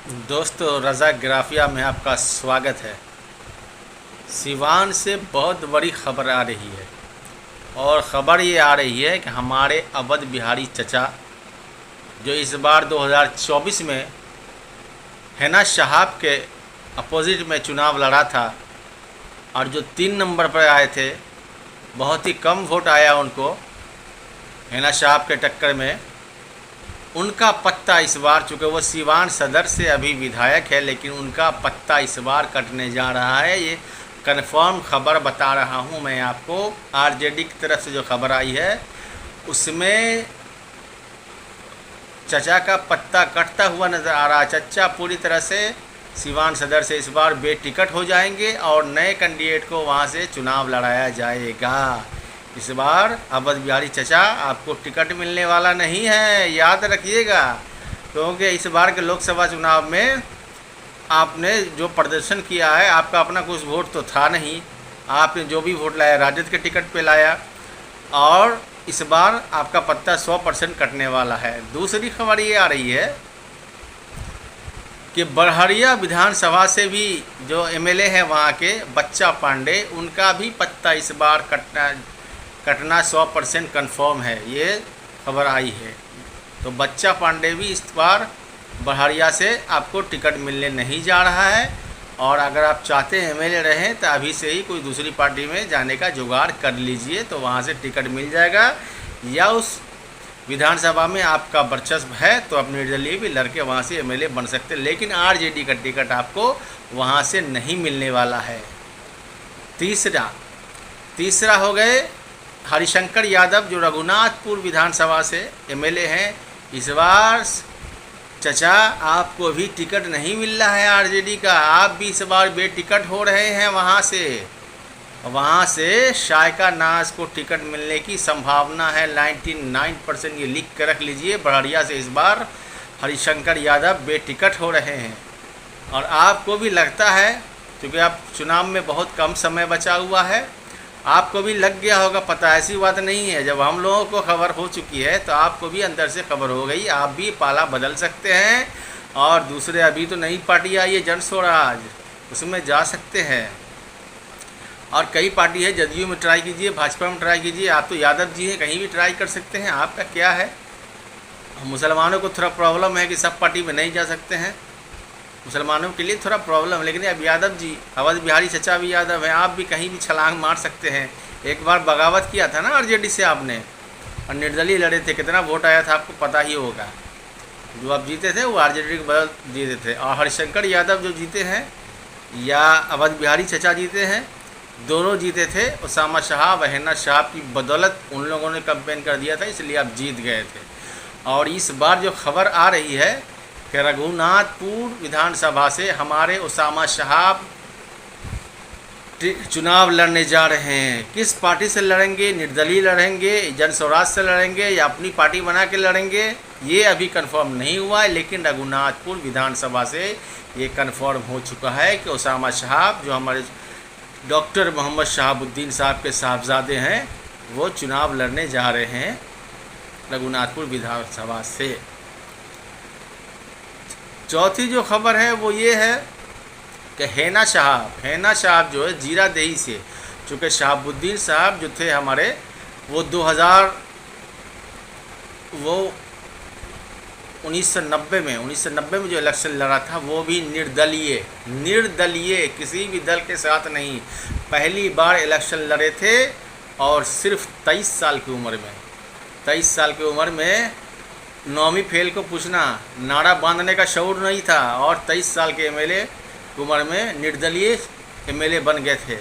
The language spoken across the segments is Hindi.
दोस्तों, रज़ा ग्राफिया में आपका स्वागत है। सिवान से बहुत बड़ी खबर आ रही है और ख़बर ये आ रही है कि हमारे अवध बिहारी चचा जो इस बार 2024 में हैना शहाब के अपोजिट में चुनाव लड़ा था और जो 3 नंबर पर आए थे, बहुत ही कम वोट आया उनको हैना शहाब के टक्कर में। उनका पत्ता इस बार, चूँकि वो सिवान सदर से अभी विधायक है, लेकिन उनका पत्ता इस बार कटने जा रहा है। ये कन्फर्म खबर बता रहा हूँ मैं आपको। आरजेडी की तरफ से जो खबर आई है उसमें चचा का पत्ता कटता हुआ नज़र आ रहा है। चचा पूरी तरह से सिवान सदर से इस बार बेटिकट हो जाएंगे और नए कैंडिडेट को वहाँ से चुनाव लड़ाया जाएगा। इस बार अवध बिहारी चचा आपको टिकट मिलने वाला नहीं है, याद रखिएगा। क्योंकि इस बार के लोकसभा चुनाव में आपने जो प्रदर्शन किया है, आपका अपना कुछ वोट तो था नहीं। आपने जो भी वोट लाया राजद के टिकट पे लाया और इस बार आपका पत्ता 100% कटने वाला है। दूसरी खबर ये आ रही है कि बड़हरिया विधानसभा से भी जो एमएलए हैं वहाँ के बच्चा पांडे, उनका भी पत्ता इस बार कटना 100% कन्फर्म है। ये खबर आई है। तो बच्चा पांडे भी इस बार बड़हरिया से आपको टिकट मिलने नहीं जा रहा है और अगर आप चाहते हैं एमएलए रहें तो अभी से ही कोई दूसरी पार्टी में जाने का जुगाड़ कर लीजिए, तो वहाँ से टिकट मिल जाएगा। या उस विधानसभा में आपका वर्चस्व है तो आप निर्दलीय भी लड़के वहाँ से एमएलए बन सकते हैं, लेकिन आरजेडी का टिकट आपको वहाँ से नहीं मिलने वाला है। तीसरा हो गए हरिशंकर यादव जो रघुनाथपुर विधानसभा से एमएलए हैं। इस बार चचा आपको भी टिकट नहीं मिल रहा है आरजेडी का, आप भी इस बार बेटिकट हो रहे हैं। वहाँ से शायका नाज को टिकट मिलने की संभावना है 99%। ये लिख कर रख लीजिए। बड़हरिया से इस बार हरिशंकर यादव बेटिकट हो रहे हैं और आपको भी लगता है, क्योंकि आप चुनाव में बहुत कम समय बचा हुआ है, आपको भी लग गया होगा पता। ऐसी बात नहीं है, जब हम लोगों को खबर हो चुकी है तो आपको भी अंदर से खबर हो गई। आप भी पाला बदल सकते हैं और दूसरे अभी तो नई पार्टी आई है जन स्वराज, उसमें जा सकते हैं। और कई पार्टी है, जदयू में ट्राई कीजिए, भाजपा में ट्राई कीजिए। आप तो यादव जी हैं, कहीं भी ट्राई कर सकते हैं। आपका क्या है? मुसलमानों को थोड़ा प्रॉब्लम है कि सब पार्टी में नहीं जा सकते हैं, मुसलमानों के लिए थोड़ा प्रॉब्लम। लेकिन अब यादव जी, अवध बिहारी चचा भी यादव हैं, आप भी कहीं भी छलांग मार सकते हैं। एक बार बगावत किया था ना आरजेडी से आपने और निर्दलीय लड़े थे, कितना वोट आया था आपको पता ही होगा। जो आप जीते थे वो आरजेडी के बदल जीते थे। और हरिशंकर यादव जो जीते हैं या अवध बिहारी चचा जीते हैं, दोनों जीते थे उसामा शाह व हैना शाह की बदौलत। उन लोगों ने कैंपेन कर दिया था, इसलिए आप जीत गए थे। और इस बार जो खबर आ रही है कि रघुनाथपुर विधानसभा से हमारे उसामा शहाब चुनाव लड़ने जा रहे हैं। किस पार्टी से लड़ेंगे? निर्दलीय लड़ेंगे, जन स्वराज से लड़ेंगे या अपनी पार्टी बना के लड़ेंगे, ये अभी कंफर्म नहीं हुआ है। लेकिन रघुनाथपुर विधानसभा से ये कंफर्म हो चुका है कि उसामा शहाब जो हमारे डॉक्टर मोहम्मद शहाबुद्दीन साहब के साहबजादे हैं, वो चुनाव लड़ने जा रहे हैं रघुनाथपुर विधानसभा से। चौथी जो खबर है वो ये है कि हैना साहब जो है जीरादेही से, चूँकि शहाबुद्दीन साहब जो थे हमारे, वो 1990 में जो इलेक्शन लड़ा था वो भी निर्दलीय किसी भी दल के साथ नहीं, पहली बार इलेक्शन लड़े थे। और सिर्फ 23 साल की उम्र में 9वीं फेल को पूछना, नारा बांधने का शऊर नहीं था और 23 साल के एमएलए उम्र में निर्दलीय एमएलए बन गए थे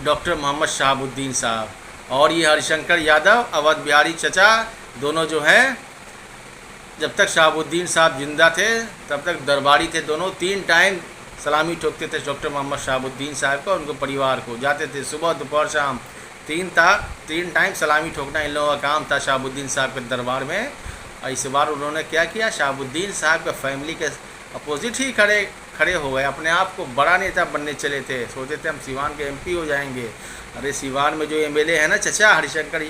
डॉक्टर मोहम्मद शहाबुद्दीन साहब। और ये हरिशंकर यादव, अवध बिहारी चचा, दोनों जो हैं, जब तक शहाबुद्दीन साहब जिंदा थे तब तक दरबारी थे। दोनों 3 टाइम सलामी ठोकते थे डॉक्टर मोहम्मद शहाबुद्दीन साहब को, उनको परिवार को जाते थे सुबह दोपहर शाम। 3 टाइम सलामी ठोकना इन लोगों का काम था शहाबुद्दीन साहब के दरबार में। और इस बार उन्होंने क्या किया, शहाबुद्दीन साहब के फैमिली के अपोजिट ही खड़े हो गए। अपने आप को बड़ा नेता बनने चले थे, सोचते थे हम सिवान के एमपी हो जाएंगे। अरे सिवान में जो एमएलए है ना चचा हरिशंकर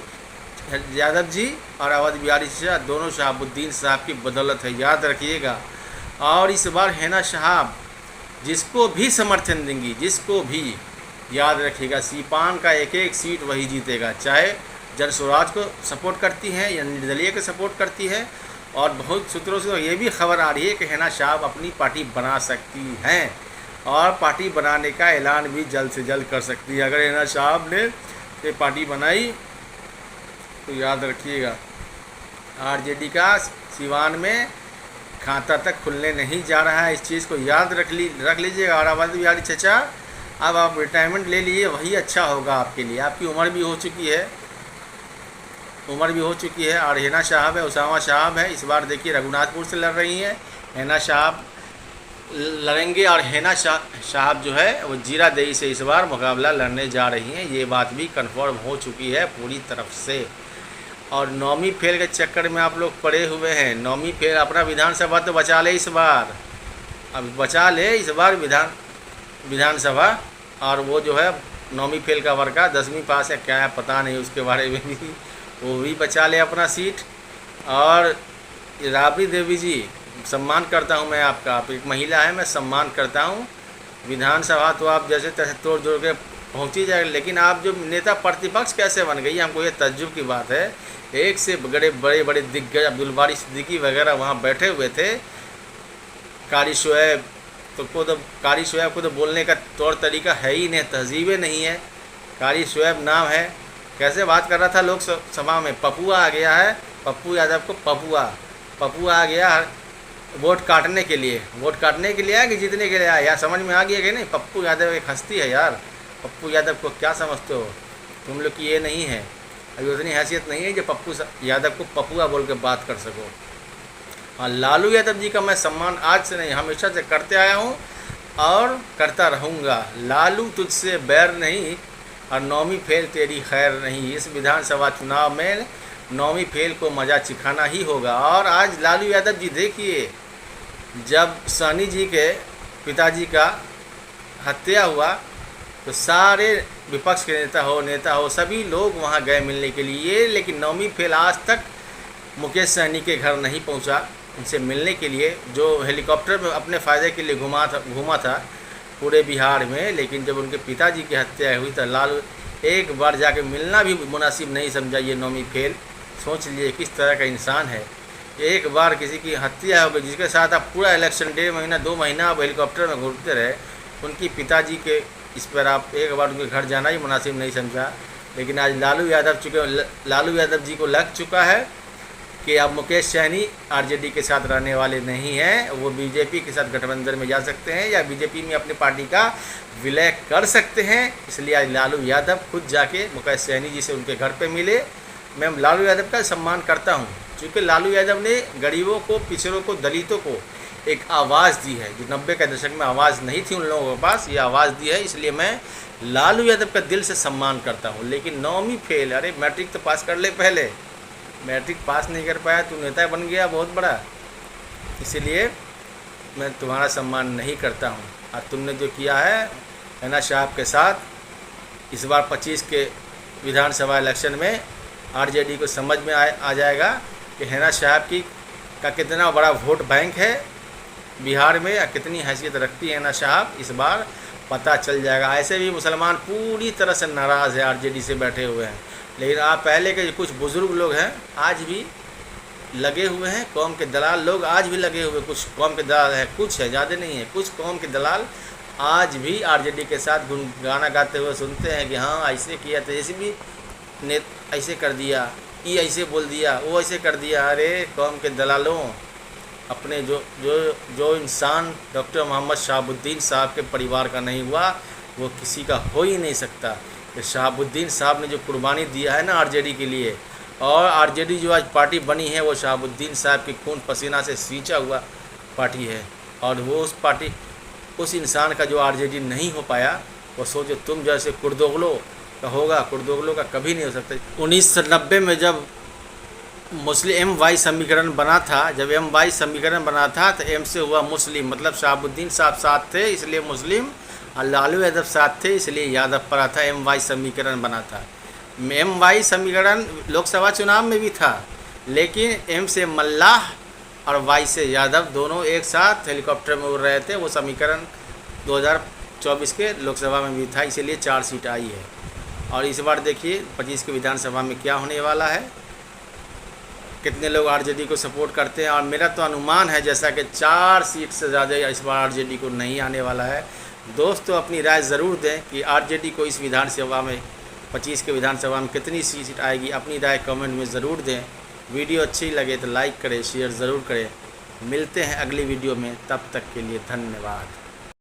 यादव जी और अवध बिहारी चचा, दोनों शहाबुद्दीन साहब की बदौलत है, याद रखिएगा। और इस बार हैना साहब जिसको भी समर्थन देंगी, जिसको भी, याद रखिएगा सीपान का एक एक सीट वही जीतेगा, चाहे जन स्वराज को सपोर्ट करती है या निर्दलीय को सपोर्ट करती है। और बहुत सूत्रों से तो ये भी खबर आ रही है कि हैना साहब अपनी पार्टी बना सकती हैं और पार्टी बनाने का ऐलान भी जल्द से जल्द कर सकती है। अगर हैना साहब ने ये पार्टी बनाई तो याद रखिएगा आरजेडी का सिवान में खाता तक खुलने नहीं जा रहा है। इस चीज़ को याद रख लीजिएगा। और आबाद बिहारी चचा, अब आप रिटायरमेंट ले लीजिए, वही अच्छा होगा आपके लिए। आपकी उम्र भी हो चुकी है, और हैना साहब है, उसामा साहब है। इस बार देखिए रघुनाथपुर से लड़ रही हैं, हैना साहब लड़ेंगे। और हैना साहब जो है वो जीरादेई से इस बार मुकाबला लड़ने जा रही हैं, ये बात भी कंफर्म हो चुकी है पूरी तरफ से। और नौमी फेल के चक्कर में आप लोग पड़े हुए हैं। नौमी फेल अपना विधानसभा तो बचा ले इस बार, अब बचा ले इस बार विधानसभा। और वो जो है नौमी फेल का वर्का 10वीं पास है क्या है पता नहीं, उसके बारे में भी वो भी बचा ले अपना सीट। और राबड़ी देवी जी, सम्मान करता हूँ मैं आपका, आप एक महिला है, मैं सम्मान करता हूँ। विधानसभा तो आप जैसे तैसे तोड़ जोड़ के पहुँची जाएगी, लेकिन आप जो नेता प्रतिपक्ष कैसे बन गई, हमको ये तज्जुब की बात है। एक से बड़े दिग्गज अब्दुल बारी सिद्दीकी वगैरह वहाँ बैठे हुए थे। कारी शोएब को तो बोलने का तौर तरीका है ही नहीं, तहजीबें नहीं है। कारी शोएब नाम है, कैसे बात कर रहा था लोकसभा में। पपुआ आ गया है, पप्पू यादव को पपुआ आ गया वोट काटने के लिए आया कि जीतने के लिए आया, यार समझ में आ गया कि नहीं। पप्पू यादव एक हस्ती है यार, पप्पू यादव को क्या समझते हो तुम लोग की, ये नहीं है, अभी उतनी हैसियत नहीं है जो पप्पू यादव को पपुआ बोल के बात कर सको। हाँ, लालू यादव जी का मैं सम्मान आज से नहीं हमेशा से करते आया हूँ और करता रहूँगा। लालू तुझसे बैर नहीं और नौमी फेल तेरी खैर नहीं। इस विधानसभा चुनाव में नौमी फेल को मज़ा चिखाना ही होगा। और आज लालू यादव जी देखिए, जब सहनी जी के पिताजी का हत्या हुआ तो सारे विपक्ष के नेता हो सभी लोग वहाँ गए मिलने के लिए, लेकिन नौमी फेल आज तक मुकेश सहनी के घर नहीं पहुँचा उनसे मिलने के लिए, जो हेलीकॉप्टर में अपने फ़ायदे के लिए घूमा था पूरे बिहार में। लेकिन जब उनके पिताजी की हत्या हुई तो लालू एक बार जाके मिलना भी मुनासिब नहीं समझा। ये नौमी फेल सोच लिए किस तरह का इंसान है। एक बार किसी की हत्या हो गई जिसके साथ आप पूरा इलेक्शन 1.5 महीना 2 महीना आप हेलीकॉप्टर में घूमते रहे, उनकी पिताजी के इस पर आप एक बार उनके घर जाना ही मुनासिब नहीं समझा। लेकिन आज लालू यादव जी को लग चुका है कि अब मुकेश सहनी आरजेडी के साथ रहने वाले नहीं हैं, वो बीजेपी के साथ गठबंधन में जा सकते हैं या बीजेपी में अपनी पार्टी का विलय कर सकते हैं। इसलिए आज लालू यादव खुद जाके मुकेश सहनी जी से उनके घर पे मिले। मैं लालू यादव का सम्मान करता हूं, क्योंकि लालू यादव ने गरीबों को, पिछड़ों को, दलितों को एक आवाज़ दी है जो 90 के दशक में आवाज़ नहीं थी उन लोगों के पास, ये आवाज़ दी है। इसलिए मैं लालू यादव का दिल से सम्मान करता हूँ। लेकिन नौवीं फेल, अरे मैट्रिक तो पास कर ले पहले, मैट्रिक पास नहीं कर पाया, तू नेता बन गया बहुत बड़ा, इसीलिए मैं तुम्हारा सम्मान नहीं करता हूँ। और तुमने जो किया है हैना साहब के साथ, इस बार 25 के विधानसभा इलेक्शन में आरजेडी को समझ में आ जाएगा कि हैना साहब का कितना बड़ा वोट बैंक है बिहार में या कितनी हैसियत रखती है हैना साहब, इस बार पता चल जाएगा। ऐसे भी मुसलमान पूरी तरह से नाराज़ है आरजेडी से बैठे हुए हैं, लेकिन आप पहले के कुछ बुज़ुर्ग लोग हैं आज भी लगे हुए हैं, कौम के दलाल लोग आज भी लगे हुए, कुछ कौम के दलाल हैं, कुछ है, ज़्यादा नहीं है, कुछ कौम के दलाल आज भी आरजेडी के साथ गाना गाते हुए सुनते हैं कि हाँ ऐसे किया तो ऐसे भी ऐसे कर दिया, ये ऐसे बोल दिया, वो ऐसे कर दिया। अरे कौम के दलालों, अपने जो इंसान डॉक्टर मोहम्मद शहाबुद्दीन साहब के परिवार का नहीं हुआ वो किसी का हो ही नहीं सकता। शहाबुद्दीन साहब ने जो कुर्बानी दिया है ना आरजेडी के लिए, और आरजेडी जो आज पार्टी बनी है वो शहाबुद्दीन साहब के खून पसीना से सींचा हुआ पार्टी है। और वो उस इंसान का जो आरजेडी नहीं हो पाया, वो सोचो तुम जैसे कुर्दोगलों का होगा, कुर्दोगलों का कभी नहीं हो सकता। 1990 में जब मुस्लिम MY समीकरण बना था, जब MY समीकरण बना था तो M से हुआ मुस्लिम, मतलब शहाबुद्दीन साहब साथ थे इसलिए मुस्लिम, और लालू यादव साथ थे इसलिए यादव पड़ा था, MY समीकरण बना था। MY समीकरण लोकसभा चुनाव में भी था, लेकिन M से मल्लाह और वाई से यादव दोनों एक साथ हेलीकॉप्टर में उड़ रहे थे। वो समीकरण 2024 के लोकसभा में भी था, इसीलिए 4 सीट आई है। और इस बार देखिए 25 के विधानसभा में क्या होने वाला है, कितने लोग आरजेडी को सपोर्ट करते हैं। और मेरा तो अनुमान है जैसा कि 4 सीट से ज़्यादा इस बार आरजेडी को नहीं आने वाला है। दोस्तों अपनी राय ज़रूर दें कि आरजेडी को इस विधानसभा में 25 के विधानसभा में कितनी सीट आएगी। अपनी राय कमेंट में ज़रूर दें। वीडियो अच्छी लगे तो लाइक करें, शेयर ज़रूर करें। मिलते हैं अगली वीडियो में, तब तक के लिए धन्यवाद।